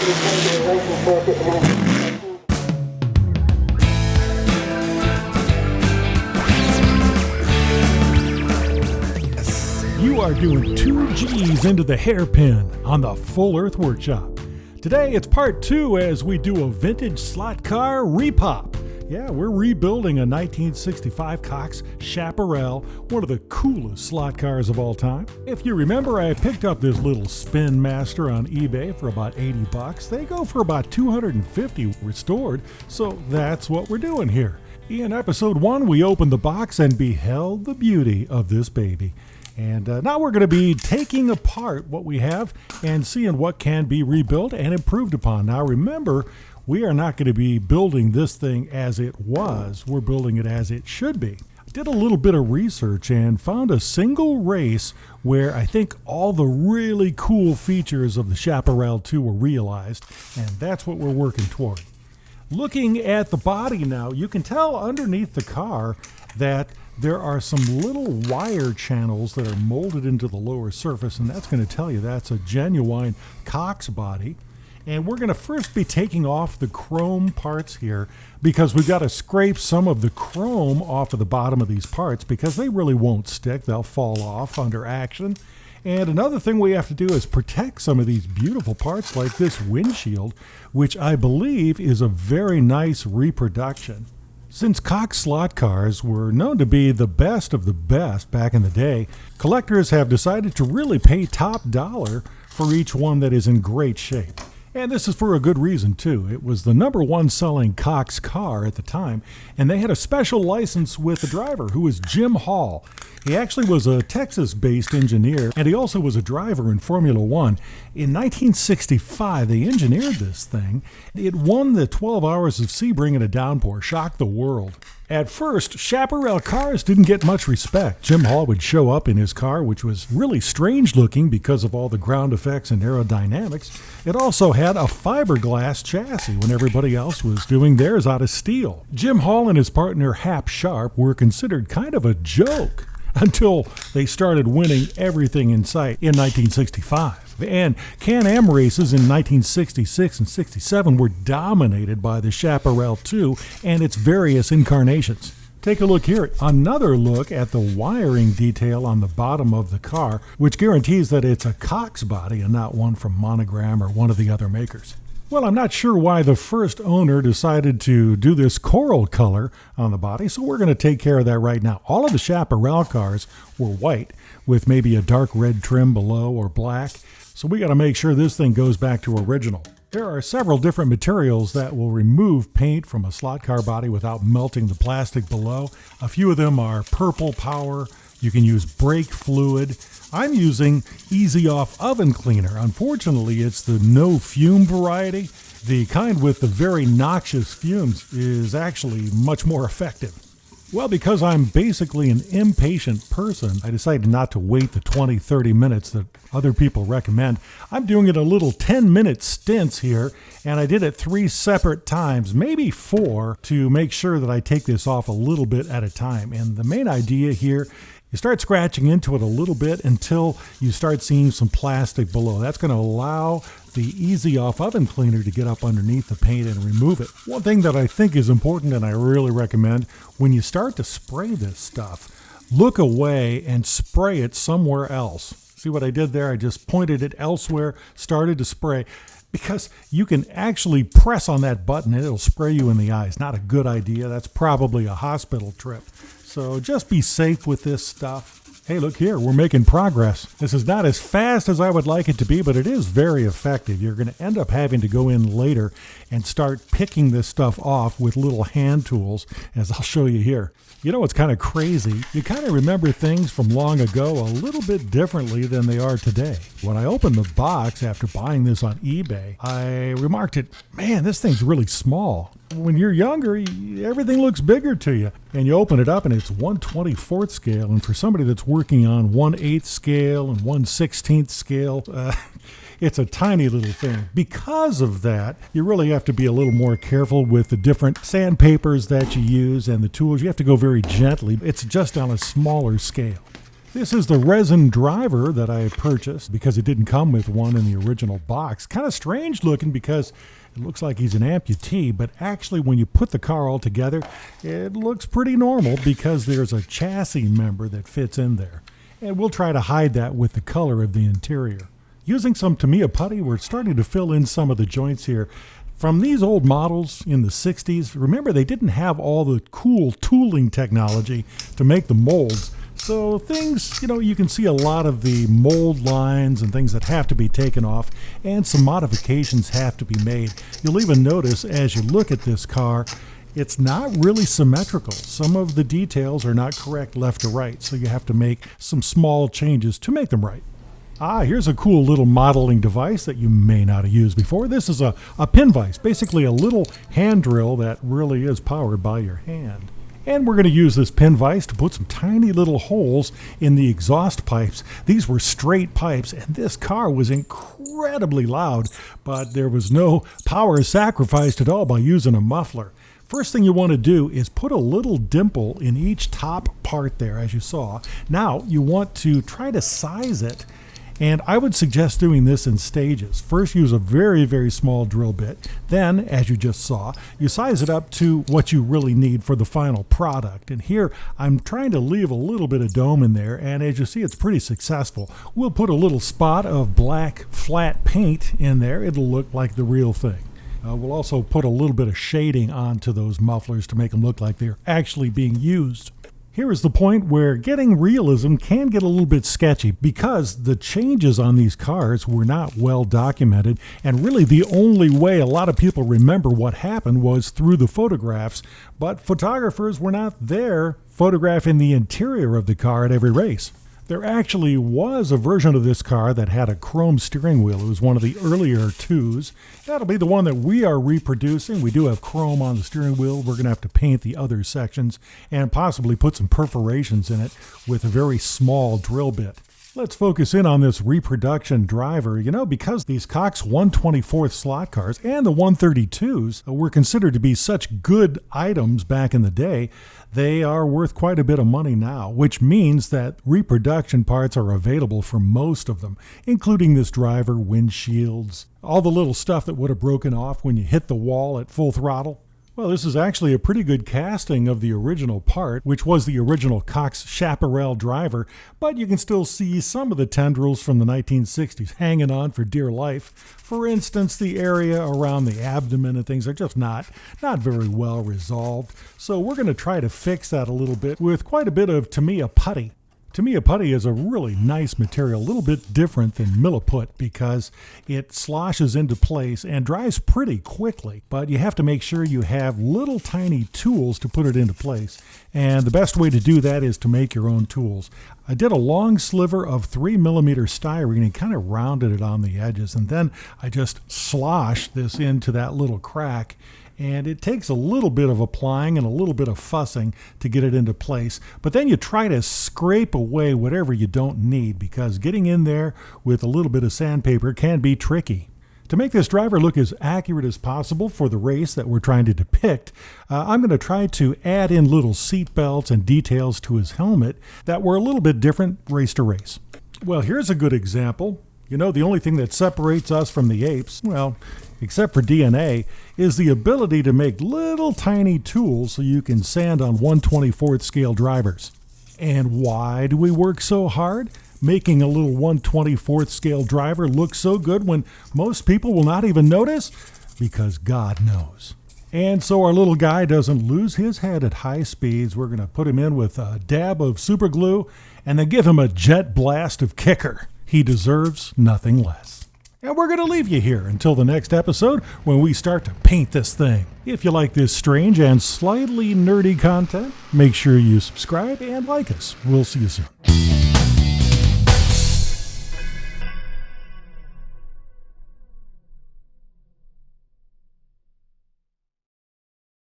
You are doing 2 G's into the hairpin on the Full Earth Workshop. Today it's part 2 as we do a vintage slot car repop. Yeah, we're rebuilding a 1965 Cox Chaparral, one of the coolest slot cars of all time. If you remember, I picked up this little Spin Master on eBay for about $80. They go for about $250 restored, so that's what we're doing here. In episode 1, we opened the box and beheld the beauty of this baby. And now we're going to be taking apart what we have and seeing what can be rebuilt and improved upon. Now remember, we are not going to be building this thing as it was. We're building it as it should be. I did a little bit of research and found a single race where I think all the really cool features of the Chaparral 2 were realized, and that's what we're working toward. Looking at the body now, you can tell underneath the car that there are some little wire channels that are molded into the lower surface, and that's going to tell you that's a genuine Cox body. And we're going to first be taking off the chrome parts here because we've got to scrape some of the chrome off of the bottom of these parts because they really won't stick. They'll fall off under action. And another thing we have to do is protect some of these beautiful parts like this windshield, which I believe is a very nice reproduction. Since Cox slot cars were known to be the best of the best back in the day, collectors have decided to really pay top dollar for each one that is in great shape. And this is for a good reason, too. It was the #1 selling Cox car at the time, and they had a special license with the driver, who was Jim Hall. He actually was a Texas-based engineer, and he also was a driver in Formula One. In 1965, they engineered this thing. It won the 12 Hours of Sebring in a Downpour, shocked the world. At first, Chaparral cars didn't get much respect. Jim Hall would show up in his car, which was really strange looking because of all the ground effects and aerodynamics. It also had a fiberglass chassis when everybody else was doing theirs out of steel. Jim Hall and his partner Hap Sharp were considered kind of a joke until they started winning everything in sight in 1965. And Can-Am races in 1966 and 67 were dominated by the Chaparral 2 and its various incarnations. Take a look here, another look at the wiring detail on the bottom of the car, which guarantees that it's a Cox body and not one from Monogram or one of the other makers. Well, I'm not sure why the first owner decided to do this coral color on the body, so we're going to take care of that right now. All of the Chaparral cars were white with maybe a dark red trim below or black, so we got to make sure this thing goes back to original. There are several different materials that will remove paint from a slot car body without melting the plastic below. A few of them are purple power. You can use brake fluid. I'm using Easy Off oven cleaner. Unfortunately, it's the no fume variety. The kind with the very noxious fumes is actually much more effective. Well, because I'm basically an impatient person, I decided not to wait the 20-30 minutes that other people recommend. I'm doing it a little 10-minute stints here, and I did it 3 separate times, maybe 4, to make sure that I take this off a little bit at a time. And the main idea here, you start scratching into it a little bit until you start seeing some plastic below. That's going to allow the Easy Off oven cleaner to get up underneath the paint and remove it. One thing that I think is important and I really recommend, when you start to spray this stuff, look away and spray it somewhere else. See what I did there? I just pointed it elsewhere, started to spray, because you can actually press on that button and it'll spray you in the eyes. Not a good idea. That's probably a hospital trip. So just be safe with this stuff. Hey, look here, we're making progress. This is not as fast as I would like it to be, but it is very effective. You're going to end up having to go in later and start picking this stuff off with little hand tools, as I'll show you here. You know what's kind of crazy? You kind of remember things from long ago a little bit differently than they are today. When I opened the box after buying this on eBay, I remarked it, man, this thing's really small. When you're younger, everything looks bigger to you. And you open it up and it's 1/24th scale. And for somebody that's working on 1/8 scale and 1/16th scale, it's a tiny little thing. Because of that, you really have to be a little more careful with the different sandpapers that you use and the tools. You have to go very gently. It's just on a smaller scale. This is the resin driver that I purchased because it didn't come with one in the original box. Kind of strange looking because it looks like he's an amputee, but actually when you put the car all together, it looks pretty normal because there's a chassis member that fits in there. And we'll try to hide that with the color of the interior. Using some Tamiya putty, we're starting to fill in some of the joints here. From these old models in the 60s, remember they didn't have all the cool tooling technology to make the molds. So things, you can see a lot of the mold lines and things that have to be taken off, and some modifications have to be made. You'll even notice as you look at this car, it's not really symmetrical. Some of the details are not correct left to right, so you have to make some small changes to make them right. Here's a cool little modeling device that you may not have used before. This is a Pin Vise, basically a little hand drill that really is powered by your hand. And we're going to use this Pin Vise to put some tiny little holes in the exhaust pipes. These were straight pipes, and this car was incredibly loud, but there was no power sacrificed at all by using a muffler. First thing you want to do is put a little dimple in each top part there, as you saw. Now, you want to try to size it. And I would suggest doing this in stages. First, use a very, very small drill bit. Then, as you just saw, you size it up to what you really need for the final product. And here, I'm trying to leave a little bit of dome in there, and as you see, it's pretty successful. We'll put a little spot of black flat paint in there. It'll look like the real thing. We'll also put a little bit of shading onto those mufflers to make them look like they're actually being used. Here is the point where getting realism can get a little bit sketchy because the changes on these cars were not well documented, and really the only way a lot of people remember what happened was through the photographs, but photographers were not there photographing the interior of the car at every race. There actually was a version of this car that had a chrome steering wheel. It was one of the earlier twos. That'll be the one that we are reproducing. We do have chrome on the steering wheel. We're going to have to paint the other sections and possibly put some perforations in it with a very small drill bit. Let's focus in on this reproduction driver. Because these Cox 1/24th slot cars and the 132s were considered to be such good items back in the day, they are worth quite a bit of money now, which means that reproduction parts are available for most of them, including this driver, windshields, all the little stuff that would have broken off when you hit the wall at full throttle. Well, this is actually a pretty good casting of the original part, which was the original Cox Chaparral driver, but you can still see some of the tendrils from the 1960s hanging on for dear life. For instance, the area around the abdomen and things are just not very well resolved. So we're going to try to fix that a little bit with quite a bit of Tamiya putty. Tamiya putty is a really nice material, a little bit different than Milliput because it sloshes into place and dries pretty quickly, but you have to make sure you have little tiny tools to put it into place. And the best way to do that is to make your own tools. I did a long sliver of 3mm styrene and kind of rounded it on the edges, and then I just sloshed this into that little crack. And it takes a little bit of applying and a little bit of fussing to get it into place. But then you try to scrape away whatever you don't need because getting in there with a little bit of sandpaper can be tricky. To make this driver look as accurate as possible for the race that we're trying to depict, I'm going to try to add in little seat belts and details to his helmet that were a little bit different race to race. Well, here's a good example. The only thing that separates us from the apes, well, except for DNA, is the ability to make little tiny tools so you can sand on 1/24th scale drivers. And why do we work so hard? Making a little 1/24th scale driver look so good when most people will not even notice? Because God knows. And so our little guy doesn't lose his head at high speeds. We're going to put him in with a dab of super glue and then give him a jet blast of kicker. He deserves nothing less. And we're going to leave you here until the next episode when we start to paint this thing. If you like this strange and slightly nerdy content, make sure you subscribe and like us. We'll see you soon.